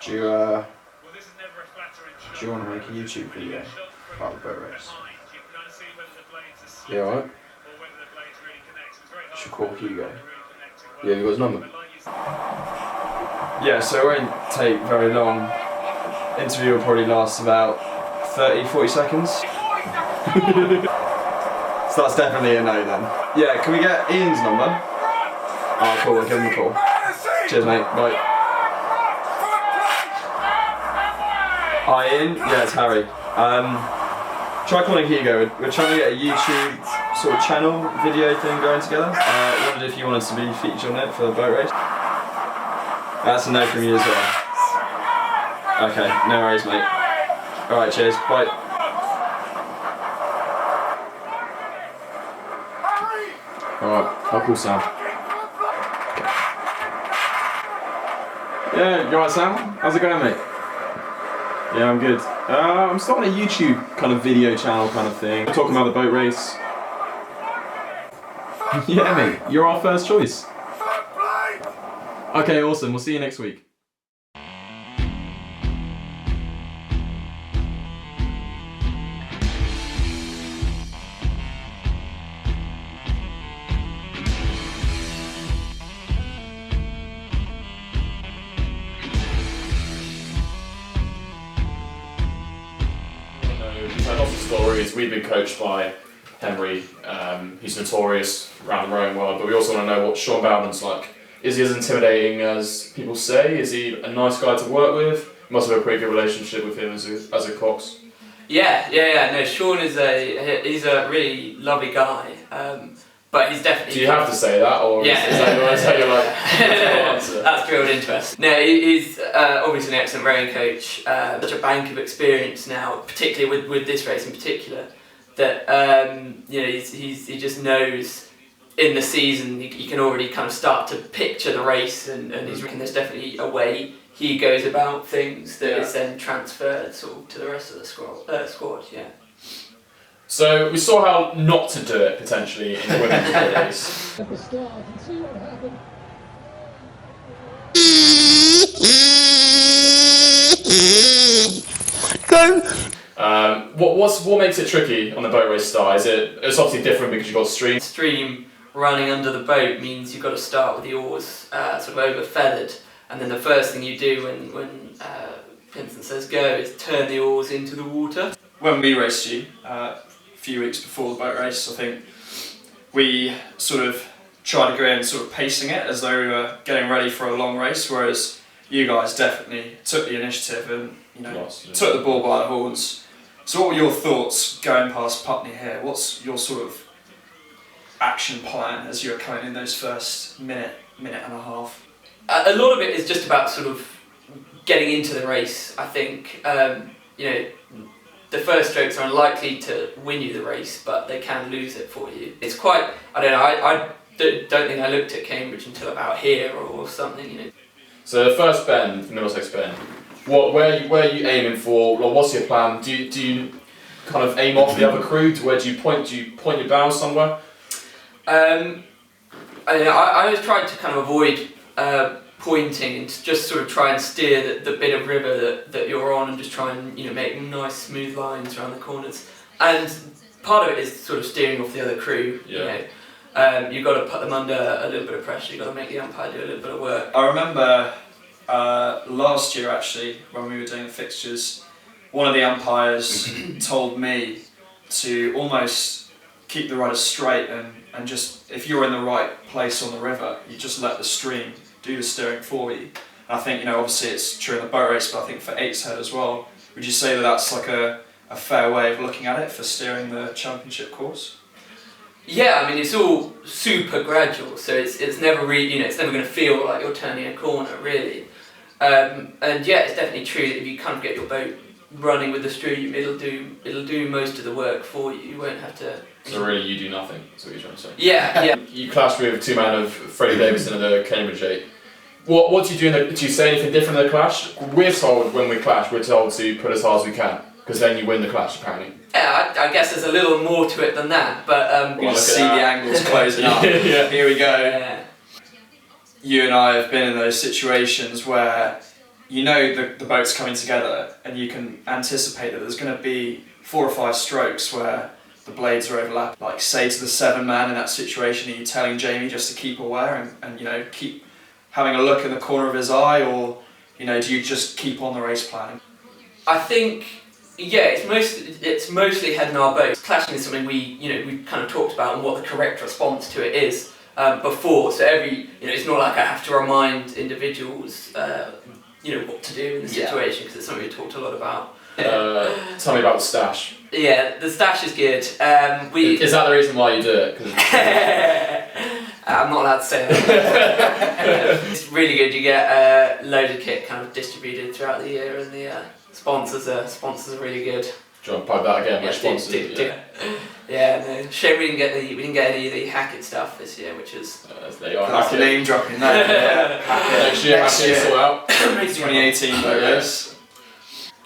Do you want to make a YouTube video about the boat race? Yeah, alright. Should call Hugo. Yeah, you got his number? Yeah, so it won't take very long. Interview will probably last about 30-40 seconds. So that's definitely a no then. Yeah, can we get Ian's number? Oh, cool, I'll give him a call. Cheers, mate. Bye. Hi, Ian. Yeah, it's Harry. Try calling Hugo. We're trying to get a YouTube sort of channel video thing going together. Wondered if you wanted to be featured on it for the boat race. That's a no from you as well. Okay, no worries, mate. Alright, cheers. Bye. Alright, I'll call Sam. Yeah, you alright, Sam? How's it going, mate? Yeah, I'm good. I'm starting a YouTube kind of video channel kind of thing. We're talking about the boat race. Yeah, mate, you're our first choice. Okay, awesome. We'll see you next week. We've had lots of stories. We've been coached by Henry. He's notorious around the rowing world, but we also want to know what Sean Bowden's like. Is he as intimidating as people say? Is he a nice guy to work with? You must have a pretty good relationship with him as a Cox. Yeah. No, Sean is he's a really lovely guy, but he's definitely. Do you have to say that, or yeah, is that you're like? That's drilled into us. No, he's obviously an excellent rowing coach. Such a bank of experience now, particularly with this race in particular. That he just knows. In the season, you can already kind of start to picture the race, and he's reckon there's definitely a way he goes about things that is then transferred sort of to the rest of the squad. Yeah. So we saw how not to do it potentially in the women's race. At the start and see what happened. What makes it tricky on the boat race start? It's obviously different because you've got stream. Stream running under the boat means you've got to start with the oars sort of over feathered, and then the first thing you do when Vincent says go is turn the oars into the water. When we raced you a few weeks before the boat race, I think we sort of tried to go in sort of pacing it as though we were getting ready for a long race, whereas you guys definitely took the initiative and took the ball by the horns. So what were your thoughts going past Putney here? What's your sort of action plan as you're coming in those first minute and a half? A lot of it is just about sort of getting into the race. I think the first strokes are unlikely to win you the race, but they can lose it for you. It's quite, I don't know, I don't think I looked at Cambridge until about here or something. So the first bend, the Middlesex bend, where are you aiming for? Or what's your plan? Do you kind of aim off the other crew? Where do you point? Do you point your bow somewhere? I always tried to kind of avoid pointing and just sort of try and steer the bit of river that you're on, and just try and make nice smooth lines around the corners. And part of it is sort of steering off the other crew. Yeah. You've got to put them under a little bit of pressure. You've got to make the umpire do a little bit of work. I remember last year actually when we were doing the fixtures, one of the umpires told me to almost keep the rudders straight and just, if you're in the right place on the river, you just let the stream do the steering for you. And I think, obviously it's true in the boat race, but I think for Eights Head as well, would you say that that's like a fair way of looking at it for steering the championship course? Yeah, I mean it's all super gradual, so it's never really, it's never going to feel like you're turning a corner really. And yeah, it's definitely true that if you kind of get your boat running with the stream, it'll do most of the work for you. You won't have to. So really, you do nothing. That's what you're trying to say. Yeah. You clashed with two man of Freddie Davidson at the Cambridge 8. What do you do? Do you say anything different in the clash? We're told when we clash, we're told to put as hard as we can, because then you win the clash apparently. Yeah, I guess there's a little more to it than that, but you see the angles closing up. Yeah. Here we go. Yeah. You and I have been in those situations where you know the boat's coming together, and you can anticipate that there's going to be 4 or 5 strokes where the blades are overlapping. Like, say to the 7 man in that situation, are you telling Jamie just to keep aware and you know, keep having a look in the corner of his eye, or you know, do you just keep on the race plan? I think, yeah, it's mostly head in our boat. Clashing is something we kind of talked about and what the correct response to it is before. So it's not like I have to remind individuals, what to do in the situation, because it's something we talked a lot about. Tell me about the stash. Yeah, the stash is good. Is that the reason why you do it? I'm not allowed to say that. It's really good. You get a load of kit kind of distributed throughout the year, and the sponsors are really good. Do you want to plug that again? Which sponsors? No. Shame we didn't get any of the Hackett stuff this year, which is. There you are. That's name dropping there. Next year, Hackett sort out. 2018 boat race.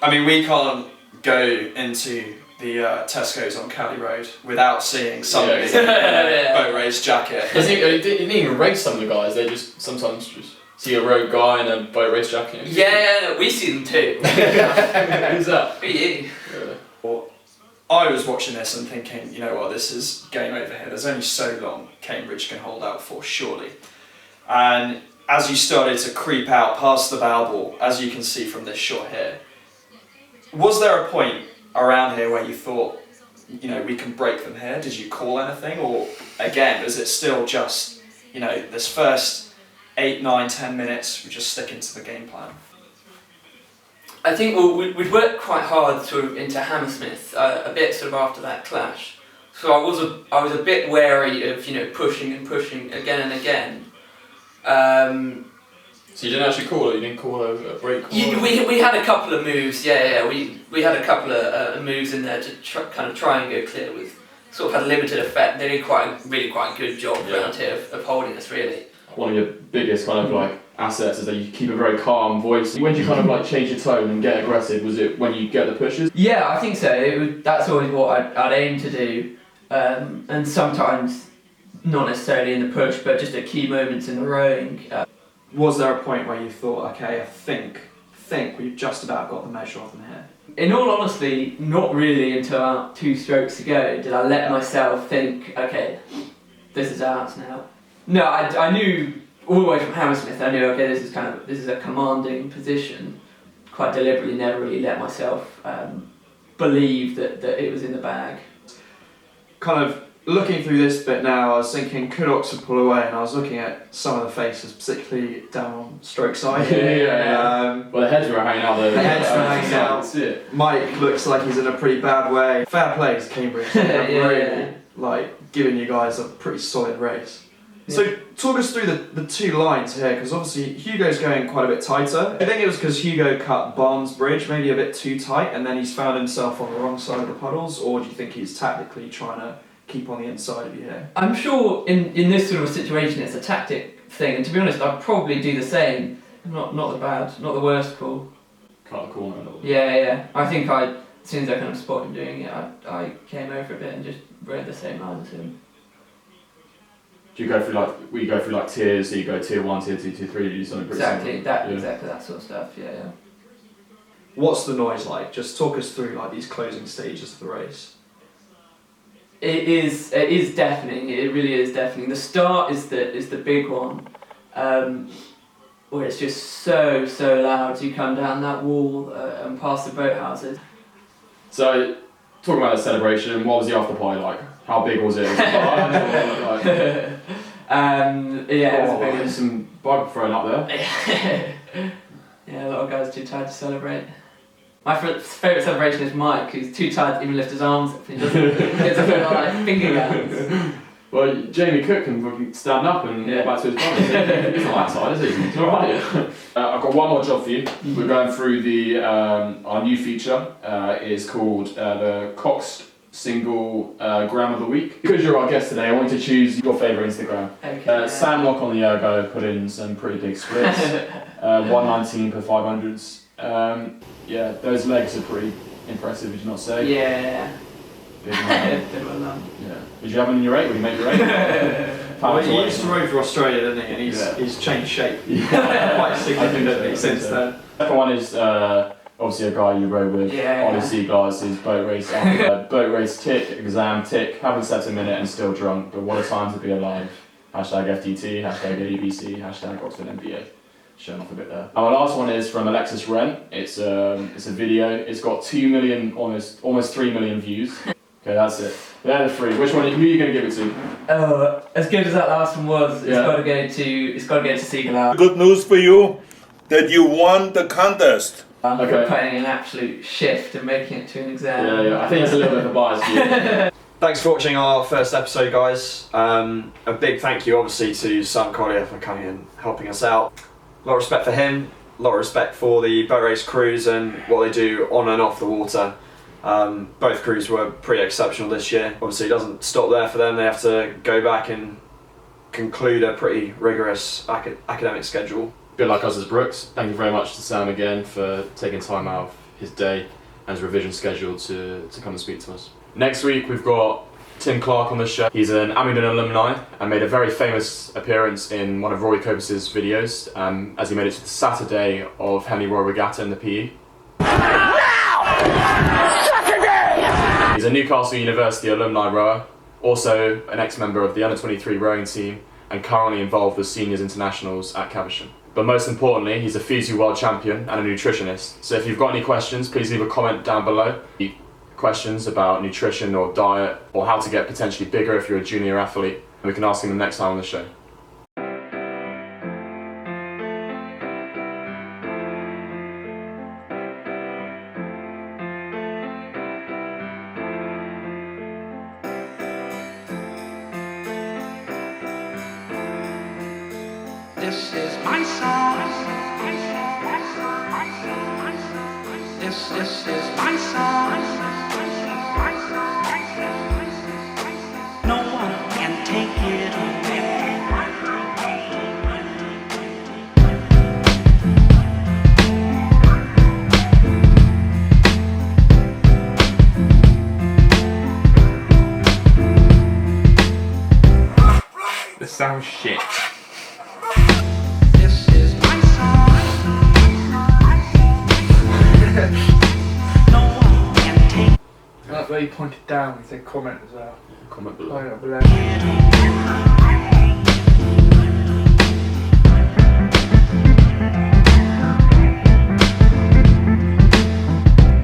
I mean, we can't go into the Tesco's on Cali Road without seeing somebody in a boat race jacket. You didn't even race some of the guys. They just sometimes just see a road guy in a boat race jacket. Yeah, we see them too. Who's that? You. Well, I was watching this and thinking, you know what, this is game over here. There's only so long Cambridge can hold out for, surely. And as you started to creep out past the bow ball, as you can see from this shot here, was there a point around here where you thought, we can break them here? Did you call anything? Or again, was it still just, this first 8, 9, 10 minutes, we just stick into the game plan? I think we'd worked quite hard sort of into Hammersmith a bit sort of after that clash. So I was a bit wary of pushing again and again. So you didn't actually call it? You didn't call a break call? We had a couple of moves, we had a couple of moves in there to try and go clear with, sort of had limited effect. They did really quite a good job around here of holding us, really. One of your biggest kind of like assets is that you keep a very calm voice. When do you kind of like change your tone and get aggressive? Was it when you get the pushes? Yeah, I think so. That's always what I'd aim to do, and sometimes not necessarily in the push, but just at key moments in the rowing. Was there a point where you thought, okay, I think we've just about got the measure of them here? In all honesty, not really until about 2 strokes to go did I let myself think, okay, this is ours now. No, I knew all the way from Hammersmith, I knew, okay, this is a commanding position. Quite deliberately never really let myself believe that it was in the bag. Kind of looking through this bit now, I was thinking, could Oxford pull away? And I was looking at some of the faces, particularly down on stroke side. Well, the heads were hanging out there. The heads were hanging out. Mike looks like he's in a pretty bad way. Fair play to Cambridge. Really, giving you guys a pretty solid race. So talk us through the 2 lines here, because obviously Hugo's going quite a bit tighter. I think it was because Hugo cut Barnes Bridge maybe a bit too tight, and then he's found himself on the wrong side of the puddles, or do you think he's tactically trying to keep on the inside of you here? I'm sure in this sort of situation it's a tactic thing, and to be honest I'd probably do the same. Not the worst call. Cut the corner a little bit. Yeah. I think as soon as I kind of spotted him doing it, I came over a bit and just read the same line as him. Do you go through tiers? So you go tier 1, tier 2, tier 3. Do you do something pretty similar? Exactly that sort of stuff. Yeah. What's the noise like? Just talk us through these closing stages of the race. It is deafening. It really is deafening. The start is the big one, where it's just so loud as you come down that wall and past the boathouses. So, talking about the celebration, what was the after party like? How big was it? It was a big one. Some bug thrown up there. Yeah, a lot of guys too tired to celebrate. My favourite celebration is Mike, who's too tired to even lift his arms up. He gets a bit like finger guns. Well, Jamie Cook can fucking stand up and get back to his brother. He's not that tired, is he? He's alright. I've got one more job for you. We're going through our new feature. Is called the Coxed Single Gram of the Week. Because you're our guest today, I want you to choose your favourite Instagram. Okay. Sam on the Ergo put in some pretty big splits. 119 per 500s. Those legs are pretty impressive, would you not say? Yeah. Good well done. Yeah. Did you have them in your 8? Would you make your 8? Well, he used to row for Australia, didn't he? And he's changed shape quite significantly since then. Second one is obviously a guy you rode with, Odyssey glasses, boat race, boat race tick, exam tick, haven't slept a minute and still drunk, but what a time to be alive. Hashtag FTT, hashtag ABC, hashtag Oxford MBA. Showing off a bit there. And my last one is from Alexis Wren. It's a video. It's got 2 million, almost 3 million views. Okay, that's it. They're the three. Who are you going to give it to? Oh, as good as that last one was, it's got to go to Seagull. Good news for you that you won the contest. Okay. Putting an absolute shift and making it to an exam. Yeah. I think it's a little bit of a bias view. Thanks for watching our first episode, guys. A big thank you, obviously, to Sam Collier for coming and helping us out. A lot of respect for him, a lot of respect for the boat race crews and what they do on and off the water. Both crews were pretty exceptional this year. Obviously it doesn't stop there for them, they have to go back and conclude a pretty rigorous academic schedule. A bit like us as Brooks, thank you very much to Sam again for taking time out of his day and his revision schedule to come and speak to us. Next week we've got Tim Clark on the show. He's an Abingdon alumni and made a very famous appearance in one of Rory Copus's videos as he made it to the Saturday of Henley Royal Regatta in the PE. He's a Newcastle University alumni rower, also an ex-member of the Under-23 rowing team and currently involved with seniors internationals at Caversham. But most importantly, he's a FISU world champion and a nutritionist. So if you've got any questions, please leave a comment down below. Questions about nutrition or diet or how to get potentially bigger if you're a junior athlete, and we can ask him the next time on the show. This is my song. This is my song. No one can take it away. This sounds shit. This is my song. No one can take That's where you pointed down. He said comment as well. Comment below. Below. it away.